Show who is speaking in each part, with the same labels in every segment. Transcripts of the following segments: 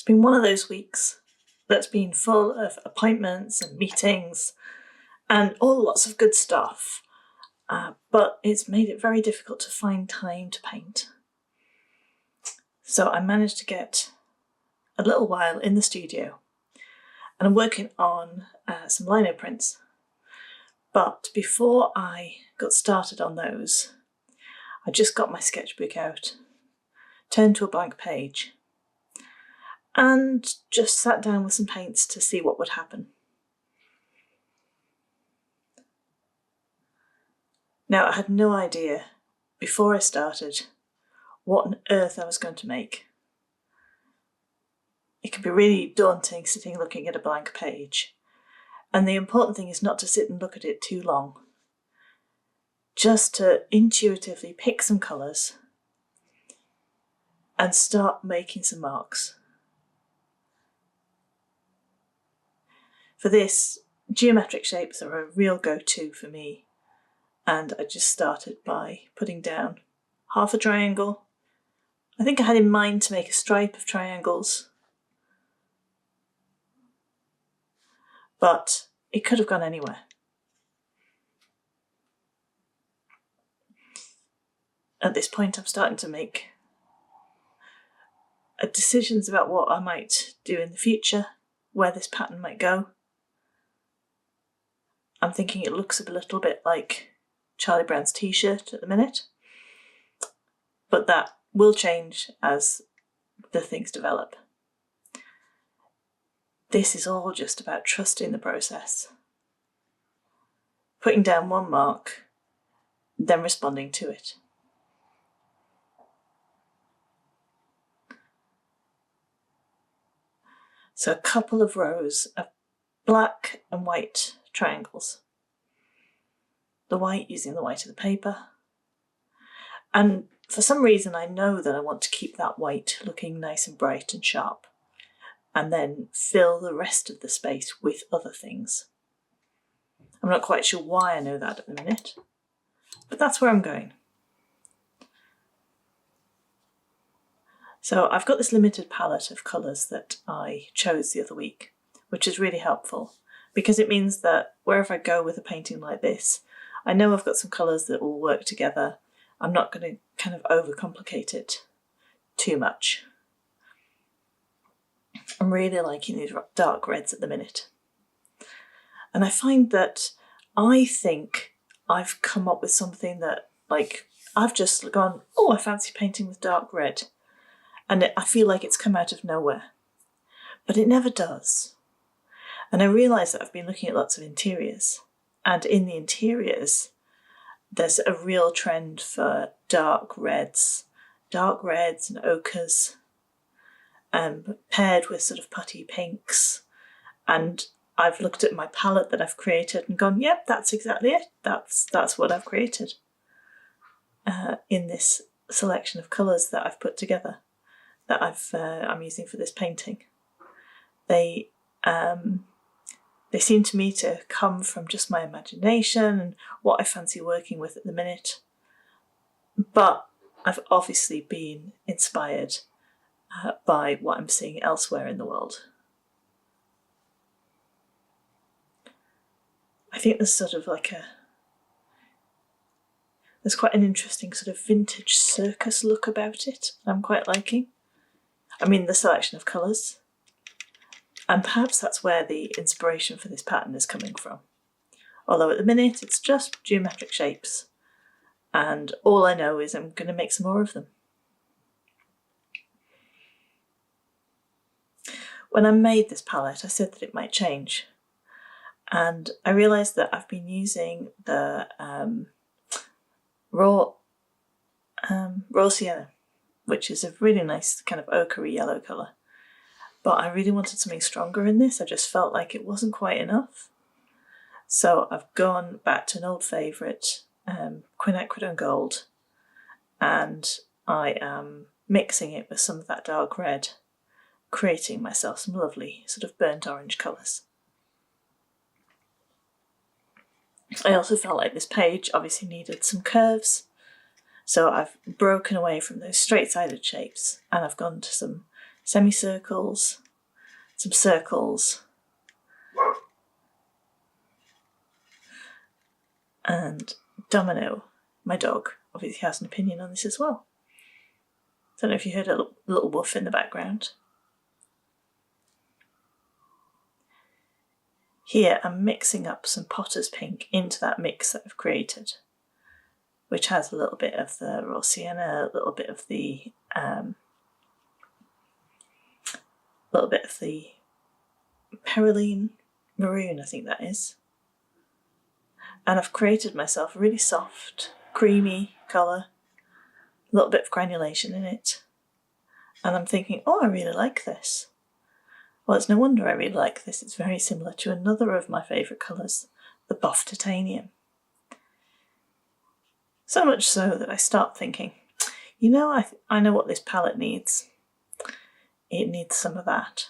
Speaker 1: It's been one of those weeks that's been full of appointments and meetings and all lots of good stuff, but it's made it very difficult to find time to paint. So I managed to get a little while in the studio and I'm working on some lino prints. But before I got started on those, I just got my sketchbook out, turned to a blank page, and just sat down with some paints to see what would happen. Now, I had no idea before I started what on earth I was going to make. It can be really daunting sitting looking at a blank page, and the important thing is not to sit and look at it too long. Just to intuitively pick some colours and start making some marks. For this, geometric shapes are a real go-to for me, and I just started by putting down half a triangle. I think I had in mind to make a stripe of triangles, but it could have gone anywhere. At this point, I'm starting to make decisions about what I might do in the future, where this pattern might go. I'm thinking it looks a little bit like Charlie Brown's t-shirt at the minute, but that will change as the things develop. This is all just about trusting the process, putting down one mark, then responding to it. So a couple of rows of black and white triangles. The white using the white of the paper. And for some reason I know that I want to keep that white looking nice and bright and sharp, and then fill the rest of the space with other things. I'm not quite sure why I know that at the minute, but that's where I'm going. So I've got this limited palette of colours that I chose the other week, which is really helpful because it means that wherever I go with a painting like this, I know I've got some colours that will work together. I'm not going to kind of overcomplicate it too much. I'm really liking these dark reds at the minute. And I find that I think I've come up with something that, like, I've just gone, oh, I fancy painting with dark red. And I feel like it's come out of nowhere. But it never does. And I realise that I've been looking at lots of interiors. And in the interiors, there's a real trend for dark reds and ochres, paired with sort of putty pinks. And I've looked at my palette that I've created and gone, yep, that's exactly it. That's what I've created in this selection of colours that I've put together, that I'm using for this painting. They seem to me to come from just my imagination and what I fancy working with at the minute. But I've obviously been inspired by what I'm seeing elsewhere in the world. I think there's sort of like there's quite an interesting sort of vintage circus look about it I'm quite liking. I mean, the selection of colours. And perhaps that's where the inspiration for this pattern is coming from. Although at the minute it's just geometric shapes, and all I know is I'm going to make some more of them. When I made this palette, I said that it might change, and I realised that I've been using the raw sienna, which is a really nice kind of ochre yellow colour. But I really wanted something stronger in this. I just felt like it wasn't quite enough. So I've gone back to an old favourite, quinacridone gold, and I am mixing it with some of that dark red, creating myself some lovely sort of burnt orange colours. I also felt like this page obviously needed some curves, so I've broken away from those straight-sided shapes and I've gone to some semicircles, some circles, and Domino, my dog, obviously has an opinion on this as well. Don't know if you heard a little woof in the background. Here I'm mixing up some Potter's Pink into that mix that I've created, which has a little bit of the raw sienna, a little bit of the Perylene maroon, I think that is. And I've created myself a really soft, creamy colour, a little bit of granulation in it. And I'm thinking, oh, I really like this. Well, it's no wonder I really like this. It's very similar to another of my favourite colours, the buff titanium. So much so that I start thinking, you know, I know what this palette needs. It needs some of that.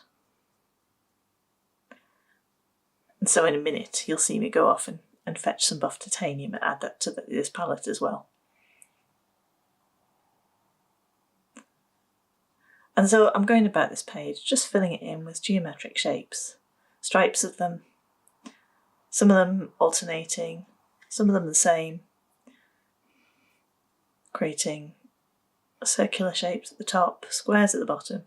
Speaker 1: And so in a minute, you'll see me go off and fetch some buff titanium and add that to this palette as well. And so I'm going about this page, just filling it in with geometric shapes, stripes of them, some of them alternating, some of them the same, creating circular shapes at the top, squares at the bottom,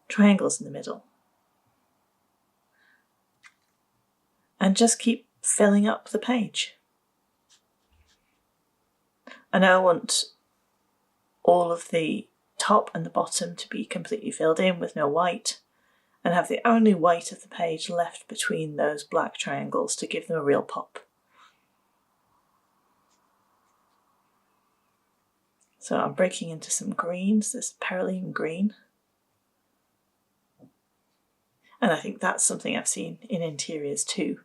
Speaker 1: triangles in the middle. And just keep filling up the page. I know I want all of the top and the bottom to be completely filled in with no white, and have the only white of the page left between those black triangles to give them a real pop. So I'm breaking into some greens, this Perylene green. And I think that's something I've seen in interiors too.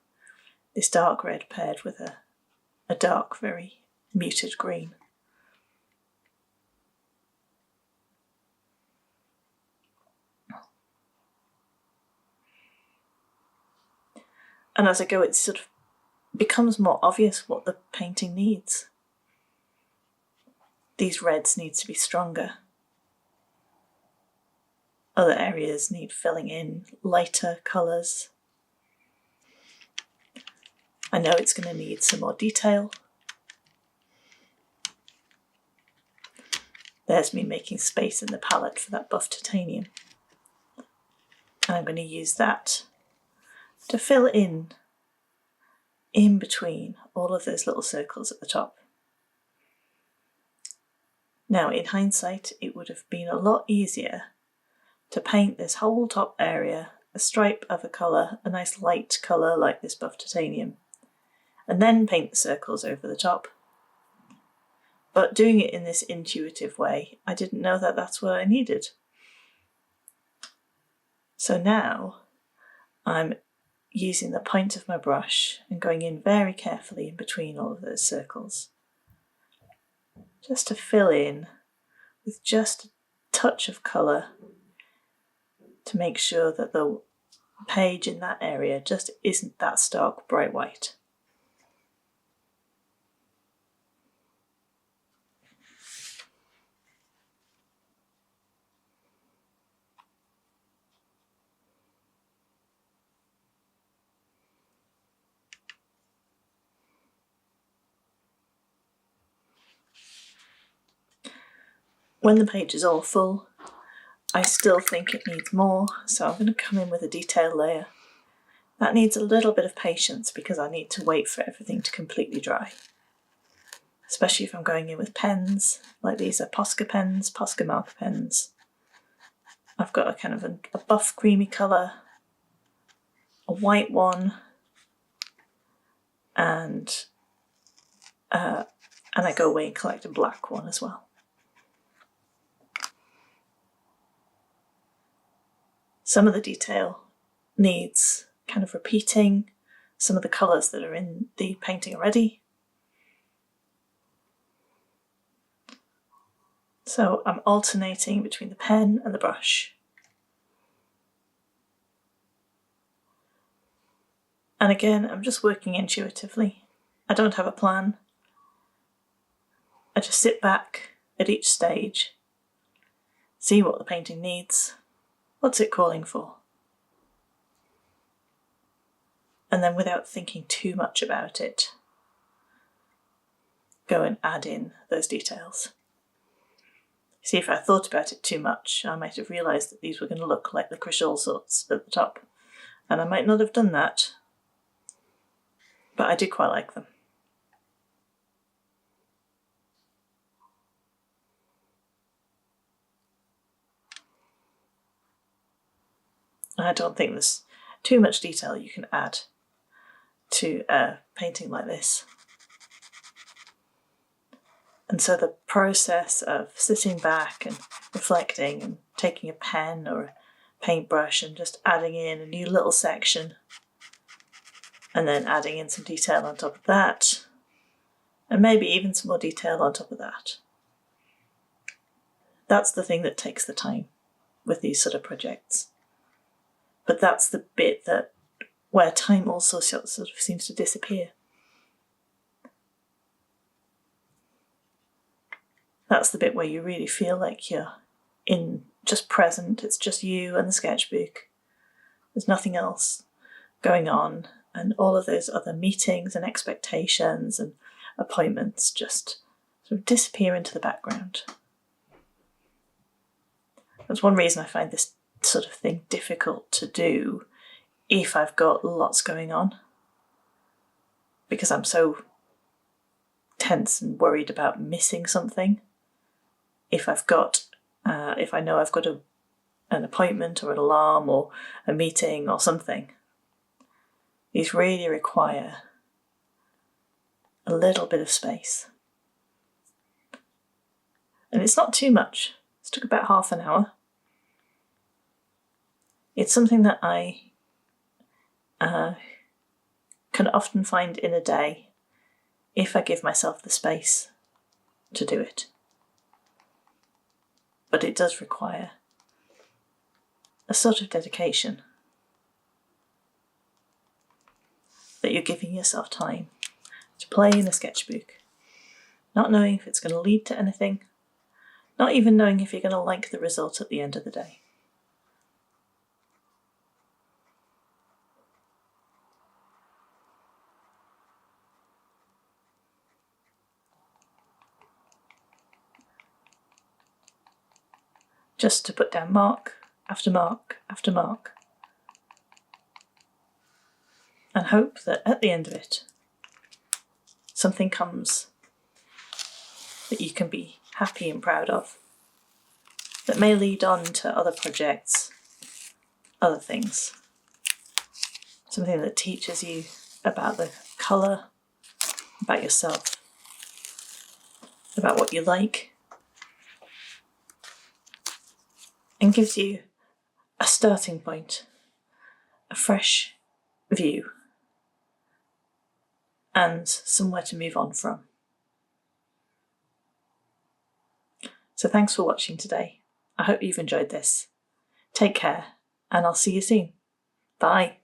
Speaker 1: This dark red paired with a dark, very muted green. And as I go, it sort of becomes more obvious what the painting needs. These reds need to be stronger. Other areas need filling in, lighter colours. I know it's going to need some more detail. There's me making space in the palette for that buff titanium. And I'm going to use that to fill in between all of those little circles at the top. Now, in hindsight, it would have been a lot easier to paint this whole top area a stripe of a colour, a nice light colour like this buff titanium, and then paint the circles over the top. But doing it in this intuitive way, I didn't know that that's what I needed. So now I'm using the point of my brush and going in very carefully in between all of those circles, just to fill in with just a touch of colour to make sure that the page in that area just isn't that stark bright white. When the page is all full, I still think it needs more, so I'm going to come in with a detail layer. That needs a little bit of patience because I need to wait for everything to completely dry. Especially if I'm going in with pens, like these are Posca pens, Posca marker pens. I've got a kind of a buff creamy colour, a white one, and I go away and collect a black one as well. Some of the detail needs kind of repeating some of the colours that are in the painting already. So I'm alternating between the pen and the brush. And again, I'm just working intuitively. I don't have a plan. I just sit back at each stage see what the painting needs, what's it calling for, and then without thinking too much about it, go and add in those details. See, if I thought about it too much, I might have realised that these were going to look like licorice all sorts at the top, and I might not have done that, but I do quite like them. I don't think there's too much detail you can add to a painting like this. And so the process of sitting back and reflecting and taking a pen or a paintbrush and just adding in a new little section, and then adding in some detail on top of that, and maybe even some more detail on top of that. That's the thing that takes the time with these sort of projects. But that's the bit where time also sort of seems to disappear. That's the bit where you really feel like you're just present. It's just you and the sketchbook. There's nothing else going on, and all of those other meetings and expectations and appointments just sort of disappear into the background. That's one reason I find this sort of thing difficult to do if I've got lots going on, because I'm so tense and worried about missing something. If I know I've got an appointment or an alarm or a meeting or something, these really require a little bit of space. And it's not too much. It took about half an hour. It's something that I can often find in a day if I give myself the space to do it. But it does require a sort of dedication, that you're giving yourself time to play in a sketchbook, not knowing if it's going to lead to anything, not even knowing if you're going to like the result at the end of the day. Just to put down mark after mark after mark, and hope that at the end of it, something comes that you can be happy and proud of, that may lead on to other projects, other things. Something that teaches you about the colour, about yourself, about what you like, and gives you a starting point, a fresh view, and somewhere to move on from. So thanks for watching today. I hope you've enjoyed this. Take care, and I'll see you soon. Bye.